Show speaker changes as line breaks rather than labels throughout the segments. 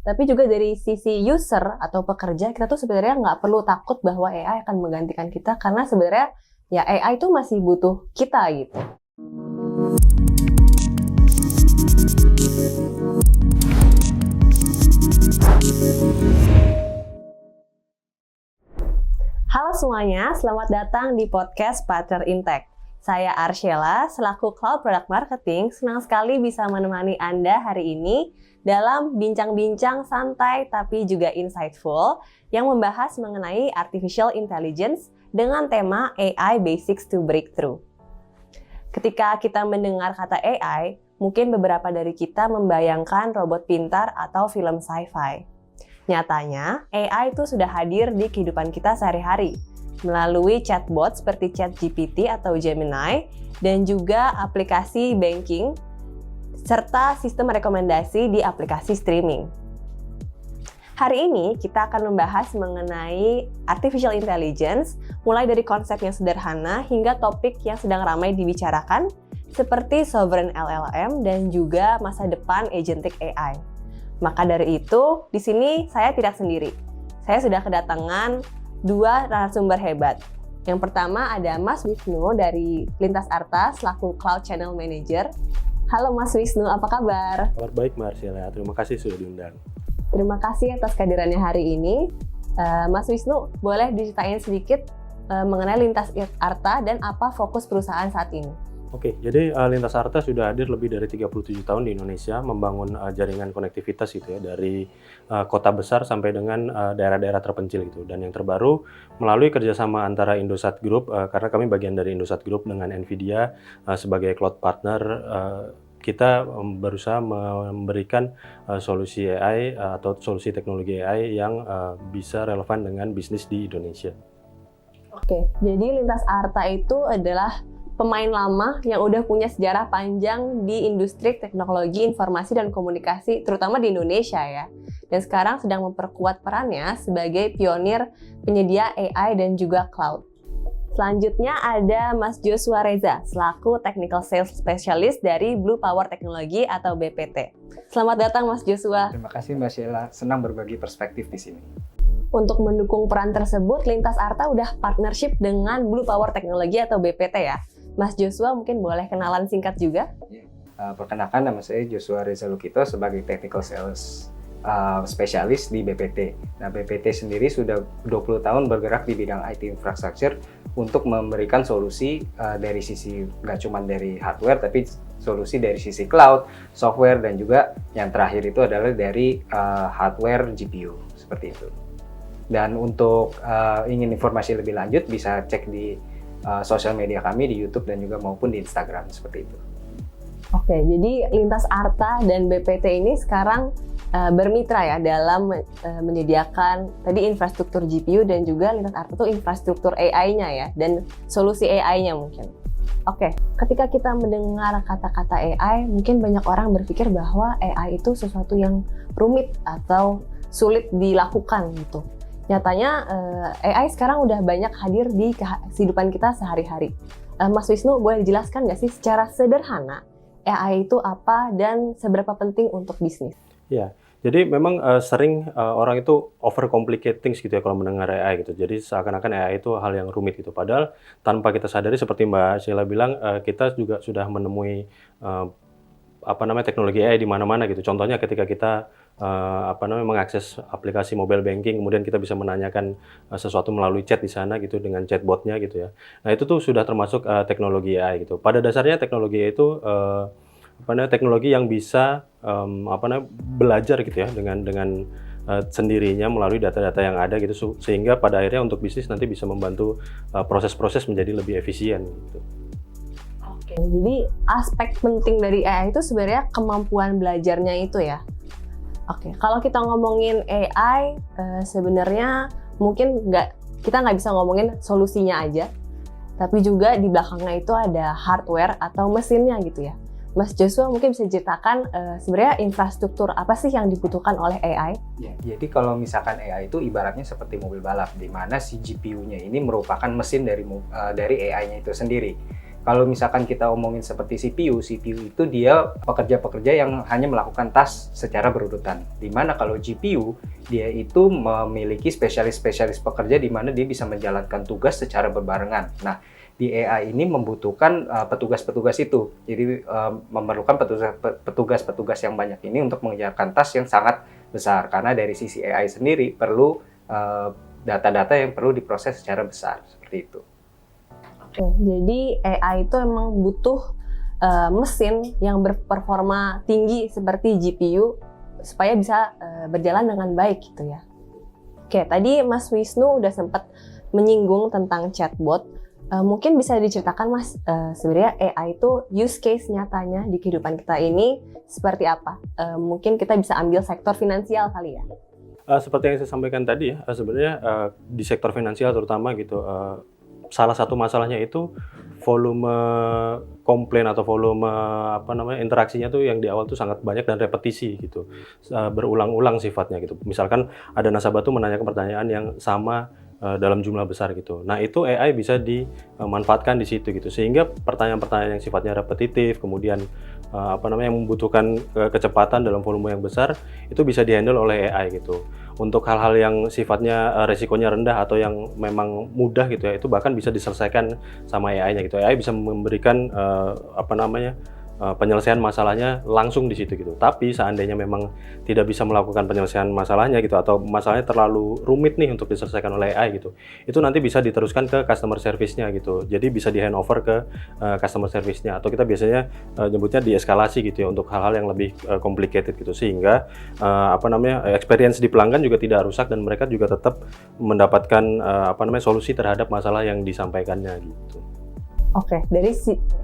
Tapi juga dari sisi user atau pekerja, kita tuh sebenarnya nggak perlu takut bahwa AI akan menggantikan kita, karena sebenarnya ya AI itu masih butuh kita gitu. Halo semuanya, selamat datang di podcast Partner in Tech. Saya Arshela, selaku Cloud Product Marketing, senang sekali bisa menemani Anda hari ini dalam bincang-bincang santai tapi juga insightful yang membahas mengenai Artificial Intelligence dengan tema AI Basics to Breakthrough. Ketika kita mendengar kata AI, mungkin beberapa dari kita membayangkan robot pintar atau film sci-fi. Nyatanya, AI itu sudah hadir di kehidupan kita sehari-hari melalui chatbot seperti ChatGPT atau Gemini dan juga aplikasi banking serta sistem rekomendasi di aplikasi streaming. Hari ini kita akan membahas mengenai Artificial Intelligence mulai dari konsep yang sederhana hingga topik yang sedang ramai dibicarakan seperti Sovereign LLM dan juga masa depan Agentic AI. Maka dari itu, di sini saya tidak sendiri. Saya sudah kedatangan dua narasumber hebat. Yang pertama ada Mas Wisnu dari Lintas Arta selaku Cloud Channel Manager. Halo Mas Wisnu, apa kabar?
Kabar baik Mbak Arshela, terima kasih sudah diundang.
Terima kasih atas kehadirannya hari ini. Mas Wisnu, boleh diceritain sedikit mengenai Lintas Arta dan apa fokus perusahaan saat ini?
Oke, jadi Lintas Arta sudah hadir lebih dari 37 tahun di Indonesia membangun jaringan konektivitas gitu ya, dari kota besar sampai dengan daerah-daerah terpencil gitu. Dan yang terbaru melalui kerjasama antara Indosat Group, karena kami bagian dari Indosat Group dengan Nvidia sebagai cloud partner, kita berusaha memberikan solusi AI atau solusi teknologi AI yang bisa relevan dengan bisnis di Indonesia.
Oke, jadi Lintas Arta itu adalah pemain lama yang udah punya sejarah panjang di industri teknologi informasi dan komunikasi, terutama di Indonesia ya. Dan sekarang sedang memperkuat perannya sebagai pionir penyedia AI dan juga cloud. Selanjutnya ada Mas Joshua Reza, selaku Technical Sales Specialist dari Blue Power Technology atau BPT. Selamat datang Mas Joshua.
Terima kasih Mbak Sheila, senang berbagi perspektif di sini.
Untuk mendukung peran tersebut, Lintas Arta udah partnership dengan Blue Power Technology atau BPT ya. Mas Joshua mungkin boleh kenalan singkat juga?
Perkenalkan, nama saya Joshua Reza Lukito sebagai Technical Sales Specialist di BPT. Nah, BPT sendiri sudah 20 tahun bergerak di bidang IT Infrastructure untuk memberikan solusi dari sisi nggak cuma dari hardware, tapi solusi dari sisi cloud, software, dan juga yang terakhir itu adalah dari hardware GPU, seperti itu. Dan untuk ingin informasi lebih lanjut bisa cek di sosial media kami di YouTube dan juga maupun di Instagram seperti itu.
Oke, jadi Lintas Arta dan BPT ini sekarang bermitra ya dalam menyediakan tadi infrastruktur GPU dan juga Lintas Arta itu infrastruktur AI-nya ya dan solusi AI-nya mungkin. Oke, ketika kita mendengar kata-kata AI, mungkin banyak orang berpikir bahwa AI itu sesuatu yang rumit atau sulit dilakukan gitu. Nyatanya AI sekarang udah banyak hadir di kehidupan kita sehari-hari. Mas Wisnu, boleh dijelaskan nggak sih secara sederhana AI itu apa dan seberapa penting untuk bisnis?
Ya, jadi memang sering orang itu overcomplicate things gitu ya kalau mendengar AI gitu. Jadi seakan-akan AI itu hal yang rumit gitu. Padahal tanpa kita sadari seperti Mbak Sheila bilang, kita juga sudah menemui teknologi AI di mana-mana gitu. Contohnya ketika kita mengakses aplikasi mobile banking, kemudian kita bisa menanyakan sesuatu melalui chat di sana gitu dengan chatbotnya gitu ya. Nah itu tuh sudah termasuk teknologi AI gitu. Pada dasarnya teknologi AI itu teknologi yang bisa belajar gitu ya dengan sendirinya melalui data-data yang ada gitu, sehingga pada akhirnya untuk bisnis nanti bisa membantu proses-proses menjadi lebih efisien gitu.
Oke, jadi aspek penting dari AI itu sebenarnya kemampuan belajarnya itu ya. Oke, kalau kita ngomongin AI, sebenarnya mungkin kita nggak bisa ngomongin solusinya aja, tapi juga di belakangnya itu ada hardware atau mesinnya gitu ya. Mas Joshua mungkin bisa ceritakan sebenarnya infrastruktur apa sih yang dibutuhkan oleh AI?
Ya, jadi kalau misalkan AI itu ibaratnya seperti mobil balap, di mana si GPU-nya ini merupakan mesin dari AI-nya itu sendiri. Kalau misalkan kita omongin seperti CPU itu dia pekerja-pekerja yang hanya melakukan task secara berurutan. Dimana kalau GPU, dia itu memiliki spesialis-spesialis pekerja di mana dia bisa menjalankan tugas secara berbarengan. Nah, di AI ini membutuhkan petugas-petugas itu. Jadi memerlukan petugas-petugas yang banyak ini untuk mengerjakan task yang sangat besar. Karena dari sisi AI sendiri perlu data-data yang perlu diproses secara besar, seperti itu.
Oke, jadi AI itu emang butuh mesin yang berperforma tinggi seperti GPU supaya bisa berjalan dengan baik gitu ya. Oke, tadi Mas Wisnu udah sempat menyinggung tentang chatbot. Mungkin bisa diceritakan Mas, sebenarnya AI itu use case nyatanya di kehidupan kita ini seperti apa? Mungkin kita bisa ambil sektor finansial kali ya.
Seperti yang saya sampaikan tadi ya, sebenarnya di sektor finansial terutama gitu, salah satu masalahnya itu volume komplain atau volume interaksinya tuh yang di awal tuh sangat banyak dan repetisi gitu, berulang-ulang sifatnya gitu. Misalkan ada nasabah tuh menanyakan pertanyaan yang sama dalam jumlah besar gitu. Nah, itu AI bisa dimanfaatkan di situ gitu. Sehingga pertanyaan-pertanyaan yang sifatnya repetitif, kemudian yang membutuhkan kecepatan dalam volume yang besar, itu bisa dihandle oleh AI gitu. Untuk hal-hal yang sifatnya resikonya rendah atau yang memang mudah gitu ya, itu bahkan bisa diselesaikan sama AI-nya gitu. AI bisa memberikan penyelesaian masalahnya langsung di situ gitu. Tapi seandainya memang tidak bisa melakukan penyelesaian masalahnya gitu, atau masalahnya terlalu rumit nih untuk diselesaikan oleh AI gitu, itu nanti bisa diteruskan ke customer service-nya gitu. Jadi bisa di handover ke customer service-nya, atau kita biasanya nyebutnya dieskalasi gitu ya, untuk hal-hal yang lebih complicated gitu, sehingga experience di pelanggan juga tidak rusak dan mereka juga tetap mendapatkan solusi terhadap masalah yang disampaikannya gitu.
Oke,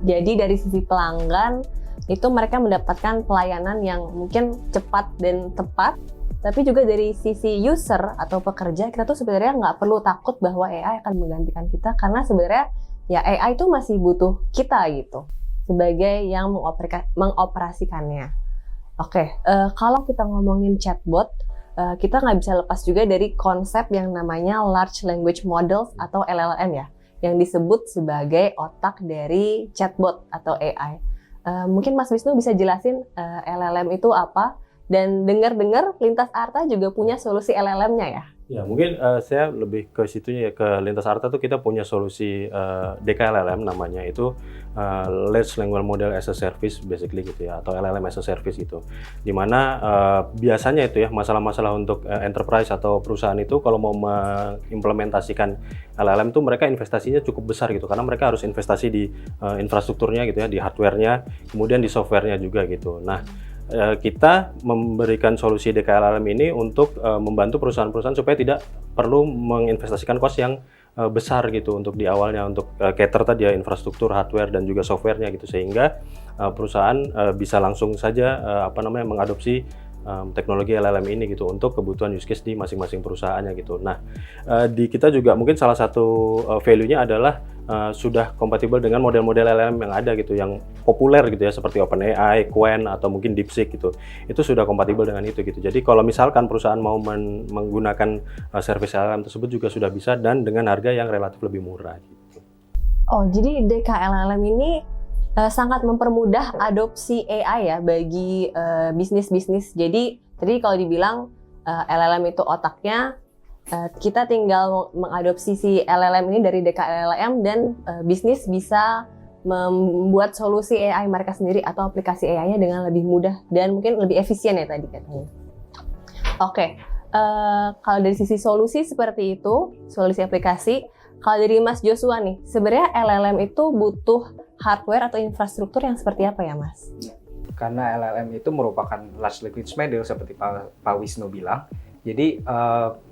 jadi dari sisi pelanggan itu mereka mendapatkan pelayanan yang mungkin cepat dan tepat, tapi juga dari sisi user atau pekerja kita tuh sebenarnya nggak perlu takut bahwa AI akan menggantikan kita, karena sebenarnya ya AI itu masih butuh kita gitu sebagai yang mengoperasikannya. Oke, kalau kita ngomongin chatbot, kita nggak bisa lepas juga dari konsep yang namanya large language models atau LLM ya, yang disebut sebagai otak dari chatbot atau AI. Mungkin Mas Wisnu bisa jelasin LLM itu apa, dan dengar-dengar Lintas Arta juga punya solusi LLM-nya ya?
Ya, mungkin saya lebih ke situnya ya, ke Lintas Arta tuh kita punya solusi DKLLM namanya, itu Large Language Model as a Service basically gitu ya, atau LLM as a Service gitu. Dimana biasanya itu ya, masalah-masalah untuk enterprise atau perusahaan itu kalau mau mengimplementasikan LLM tuh mereka investasinya cukup besar gitu, karena mereka harus investasi di infrastrukturnya gitu ya, di hardware-nya, kemudian di software-nya juga gitu. Nah, kita memberikan solusi DKLLM ini untuk membantu perusahaan-perusahaan supaya tidak perlu menginvestasikan cost yang besar gitu untuk di awalnya, untuk cater tadi ya, infrastruktur, hardware, dan juga softwarenya gitu, sehingga perusahaan bisa langsung saja mengadopsi teknologi LLM ini gitu untuk kebutuhan use case di masing-masing perusahaannya gitu. Nah, di kita juga mungkin salah satu value-nya adalah sudah kompatibel dengan model-model LLM yang ada gitu, yang populer gitu ya, seperti OpenAI, Qwen, atau mungkin DeepSeek gitu. Itu sudah kompatibel dengan itu gitu. Jadi kalau misalkan perusahaan mau menggunakan service LLM tersebut juga sudah bisa, dan dengan harga yang relatif lebih murah gitu.
Oh, jadi DKLLM ini sangat mempermudah adopsi AI ya bagi bisnis-bisnis. Jadi tadi kalau dibilang LLM itu otaknya, kita tinggal mengadopsi si LLM ini dari DKLLM, dan bisnis bisa membuat solusi AI mereka sendiri atau aplikasi AI-nya dengan lebih mudah dan mungkin lebih efisien ya tadi katanya. Oke, kalau dari sisi solusi seperti itu, solusi aplikasi, kalau dari Mas Joshua nih, sebenarnya LLM itu butuh hardware atau infrastruktur yang seperti apa ya Mas?
Karena LLM itu merupakan large language model seperti Pak Wisnu bilang, jadi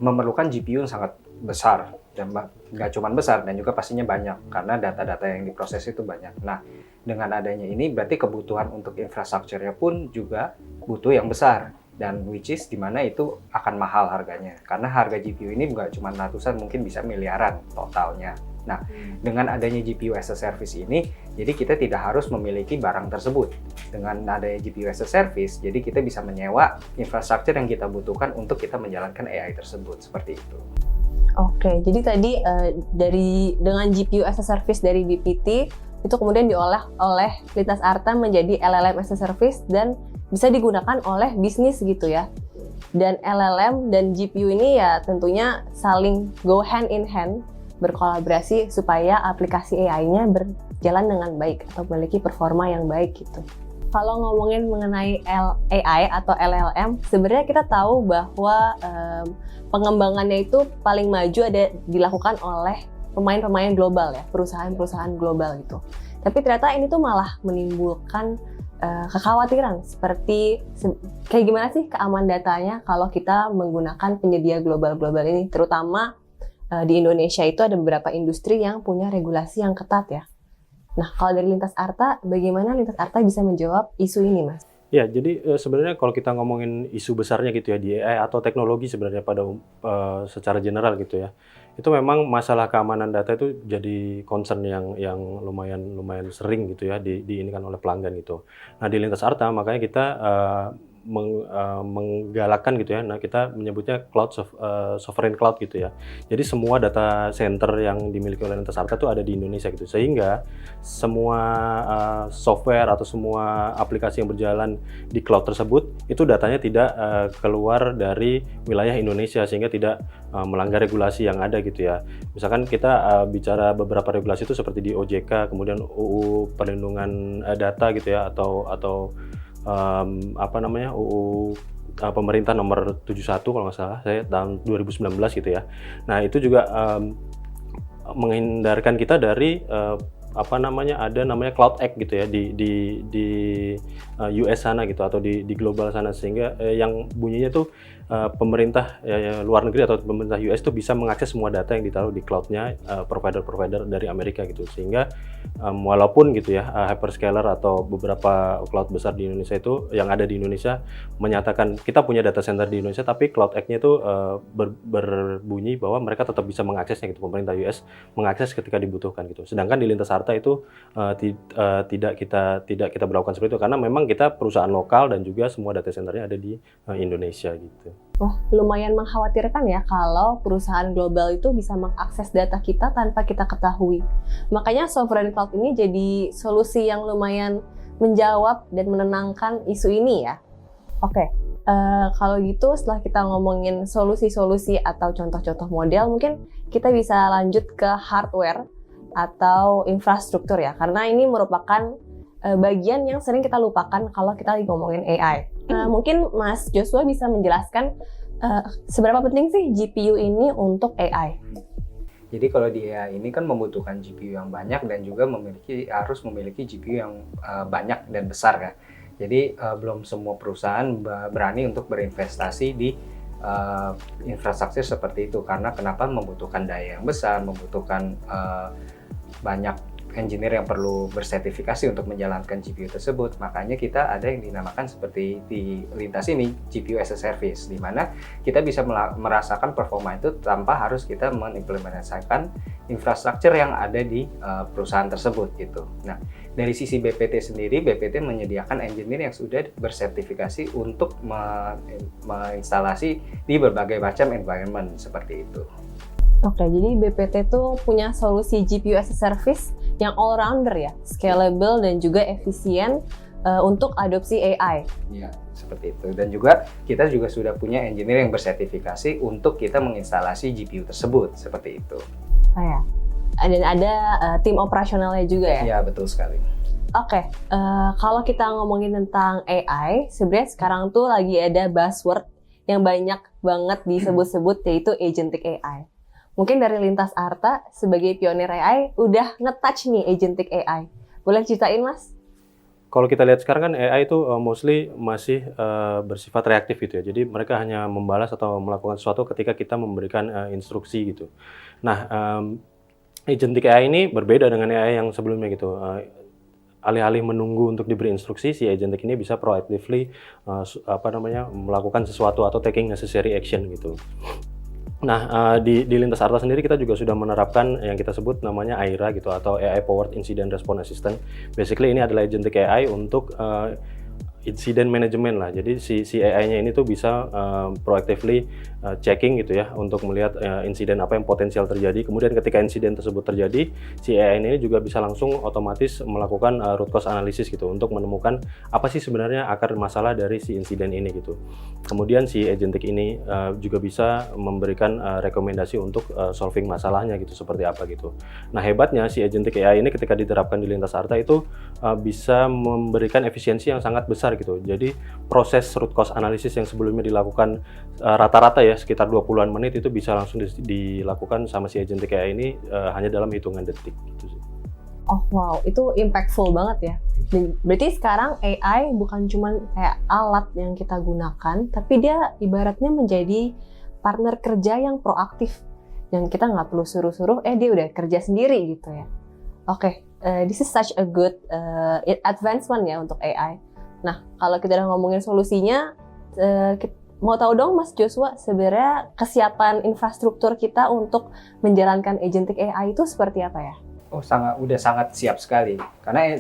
memerlukan GPU yang sangat besar, dan nggak cuma besar, dan juga pastinya banyak karena data-data yang diproses itu banyak. Nah, dengan adanya ini berarti kebutuhan untuk infrastrukturnya pun juga butuh yang besar, dan which is dimana itu akan mahal harganya, karena harga GPU ini nggak cuma ratusan, mungkin bisa miliaran totalnya. Nah, dengan adanya GPU as a service ini, jadi kita tidak harus memiliki barang tersebut. Dengan adanya GPU as a service, jadi kita bisa menyewa infrastruktur yang kita butuhkan untuk kita menjalankan AI tersebut, seperti itu.
Oke, jadi tadi dengan GPU as a service dari BPT, itu kemudian diolah oleh Lintas Arta menjadi LLM as a service dan bisa digunakan oleh bisnis gitu ya. Dan LLM dan GPU ini ya tentunya saling go hand in hand, berkolaborasi supaya aplikasi AI-nya berjalan dengan baik atau memiliki performa yang baik gitu. Kalau ngomongin mengenai AI atau LLM, sebenarnya kita tahu bahwa pengembangannya itu paling maju ada dilakukan oleh pemain-pemain global ya, perusahaan-perusahaan global gitu. Tapi ternyata ini tuh malah menimbulkan kekhawatiran seperti kayak gimana sih keamanan datanya kalau kita menggunakan penyedia global-global ini, terutama di Indonesia itu ada beberapa industri yang punya regulasi yang ketat ya. Nah, kalau dari Lintas Arta, bagaimana Lintas Arta bisa menjawab isu ini, Mas?
Ya, jadi sebenarnya kalau kita ngomongin isu besarnya gitu ya di AI atau teknologi sebenarnya pada secara general gitu ya, itu memang masalah keamanan data itu jadi concern yang lumayan sering gitu ya diinikan oleh pelanggan gitu. Nah, di Lintas Arta makanya kita menggalakkan gitu ya. Nah, kita menyebutnya sovereign cloud gitu ya. Jadi semua data center yang dimiliki oleh Lintas Arta itu ada di Indonesia gitu. Sehingga semua software atau semua aplikasi yang berjalan di cloud tersebut itu datanya tidak keluar dari wilayah Indonesia sehingga tidak melanggar regulasi yang ada gitu ya. Misalkan kita bicara beberapa regulasi itu seperti di OJK, kemudian UU Perlindungan Data gitu ya atau UU pemerintah nomor 71 kalau nggak salah saya tahun 2019 gitu ya. Nah, itu juga menghindarkan kita dari ada namanya Cloud Act gitu ya di US sana gitu atau di global sana, sehingga yang bunyinya tuh pemerintah luar negeri atau pemerintah US itu bisa mengakses semua data yang ditaruh di cloud-nya provider-provider dari Amerika gitu, sehingga walaupun gitu ya hyperscaler atau beberapa cloud besar di Indonesia itu yang ada di Indonesia menyatakan kita punya data center di Indonesia, tapi Cloud Act-nya itu berbunyi bahwa mereka tetap bisa mengaksesnya gitu, pemerintah US mengakses ketika dibutuhkan gitu. Sedangkan di Lintas Arta itu tidak kita berlakukan seperti itu karena memang kita perusahaan lokal dan juga semua data centernya ada di Indonesia gitu.
Oh, lumayan mengkhawatirkan ya kalau perusahaan global itu bisa mengakses data kita tanpa kita ketahui. Makanya sovereign cloud ini jadi solusi yang lumayan menjawab dan menenangkan isu ini ya. Oke, kalau gitu setelah kita ngomongin solusi-solusi atau contoh-contoh model, mungkin kita bisa lanjut ke hardware atau infrastruktur ya, karena ini merupakan bagian yang sering kita lupakan kalau kita lagi ngomongin AI. Mungkin Mas Joshua bisa menjelaskan seberapa penting sih GPU ini untuk AI?
Jadi kalau di AI ini kan membutuhkan GPU yang banyak dan juga harus memiliki GPU yang banyak dan besar kan. Jadi belum semua perusahaan berani untuk berinvestasi di infrastruktur seperti itu, karena kenapa membutuhkan daya yang besar, membutuhkan banyak engineer yang perlu bersertifikasi untuk menjalankan GPU tersebut. Makanya kita ada yang dinamakan seperti di Lintas ini GPU as a service, di mana kita bisa merasakan performa itu tanpa harus kita mengimplementasikan infrastruktur yang ada di perusahaan tersebut gitu. Nah, dari sisi BPT sendiri, BPT menyediakan engineer yang sudah bersertifikasi untuk menginstalasi di berbagai macam environment seperti itu.
Oke, jadi BPT tuh punya solusi GPU as a service yang all-rounder ya, scalable dan juga efisien untuk adopsi AI.
Iya, seperti itu. Dan juga kita juga sudah punya engineer yang bersertifikasi untuk kita menginstalasi GPU tersebut, seperti itu.
Oh ya, dan ada tim operasionalnya juga ya?
Iya, betul sekali.
Oke, kalau kita ngomongin tentang AI, sebenarnya sekarang tuh lagi ada buzzword yang banyak banget disebut-sebut, yaitu agentic AI. Mungkin dari Lintas Arta sebagai pionir AI udah nge-touch nih agentic AI. Boleh ceritain, Mas?
Kalau kita lihat sekarang kan AI itu mostly masih bersifat reaktif gitu ya. Jadi mereka hanya membalas atau melakukan sesuatu ketika kita memberikan instruksi gitu. Nah, agentic AI ini berbeda dengan AI yang sebelumnya gitu. Alih-alih menunggu untuk diberi instruksi, si agentic ini bisa proactively melakukan sesuatu atau taking necessary action gitu. Nah, di Lintas Arta sendiri kita juga sudah menerapkan yang kita sebut namanya AIRA gitu, atau AI Powered Incident Response Assistant. Basically ini adalah agentic AI untuk incident management lah. Jadi si AI-nya ini tuh bisa proactively checking gitu ya untuk melihat insiden apa yang potensial terjadi. Kemudian ketika insiden tersebut terjadi, si AI ini juga bisa langsung otomatis melakukan root cause analysis gitu untuk menemukan apa sih sebenarnya akar masalah dari si insiden ini gitu. Kemudian si agentic ini juga bisa memberikan rekomendasi untuk solving masalahnya gitu seperti apa gitu. Nah, hebatnya si agentic AI ini ketika diterapkan di lintas Arta itu bisa memberikan efisiensi yang sangat besar gitu. Jadi proses root cause analysis yang sebelumnya dilakukan rata-rata ya sekitar 20-an menit itu bisa langsung dilakukan sama si agentic AI ini hanya dalam hitungan detik gitu sih.
Oh wow, itu impactful banget ya. Berarti sekarang AI bukan cuma kayak alat yang kita gunakan, tapi dia ibaratnya menjadi partner kerja yang proaktif. Yang kita nggak perlu suruh-suruh, dia udah kerja sendiri gitu ya. Oke, this is such a good advancement ya untuk AI. Nah, kalau kita udah ngomongin solusinya, mau tahu dong Mas Joshua, sebenarnya kesiapan infrastruktur kita untuk menjalankan agentic AI itu seperti apa ya?
Oh, udah sangat siap sekali. Karena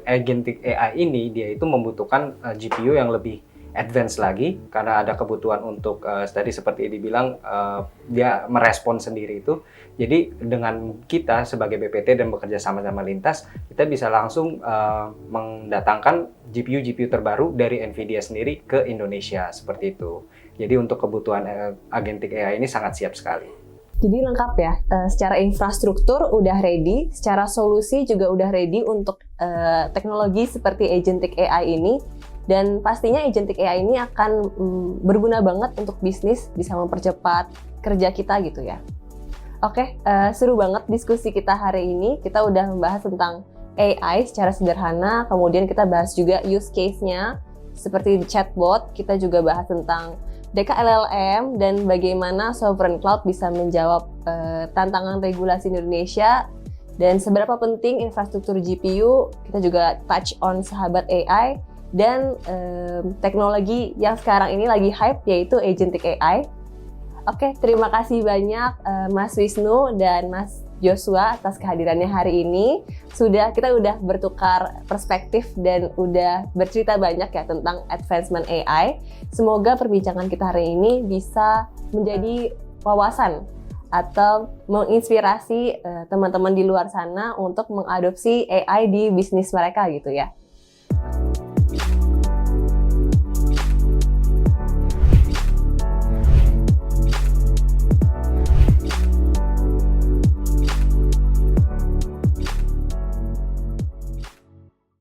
agentic AI ini dia itu membutuhkan GPU yang lebih advance lagi karena ada kebutuhan untuk tadi seperti dibilang dia merespon sendiri itu. Jadi dengan kita sebagai BPT dan bekerja sama-sama lintas, kita bisa langsung mendatangkan GPU terbaru dari Nvidia sendiri ke Indonesia seperti itu. Jadi untuk kebutuhan agentic AI ini sangat siap sekali.
Jadi lengkap ya, secara infrastruktur udah ready, secara solusi juga udah ready untuk teknologi seperti agentic AI ini. Dan pastinya agentic AI ini akan berguna banget untuk bisnis, bisa mempercepat kerja kita gitu ya. Oke, seru banget diskusi kita hari ini. Kita udah membahas tentang AI secara sederhana, kemudian kita bahas juga use case-nya, seperti chatbot, kita juga bahas tentang DKLLM dan bagaimana sovereign cloud bisa menjawab tantangan regulasi di Indonesia dan seberapa penting infrastruktur GPU. Kita juga touch on sahabat AI dan teknologi yang sekarang ini lagi hype yaitu agentic AI. Oke, terima kasih banyak Mas Wisnu dan Mas Joshua atas kehadirannya hari ini. Kita udah bertukar perspektif dan udah bercerita banyak ya tentang advancement AI. Semoga perbincangan kita hari ini bisa menjadi wawasan atau menginspirasi teman-teman di luar sana untuk mengadopsi AI di bisnis mereka gitu ya.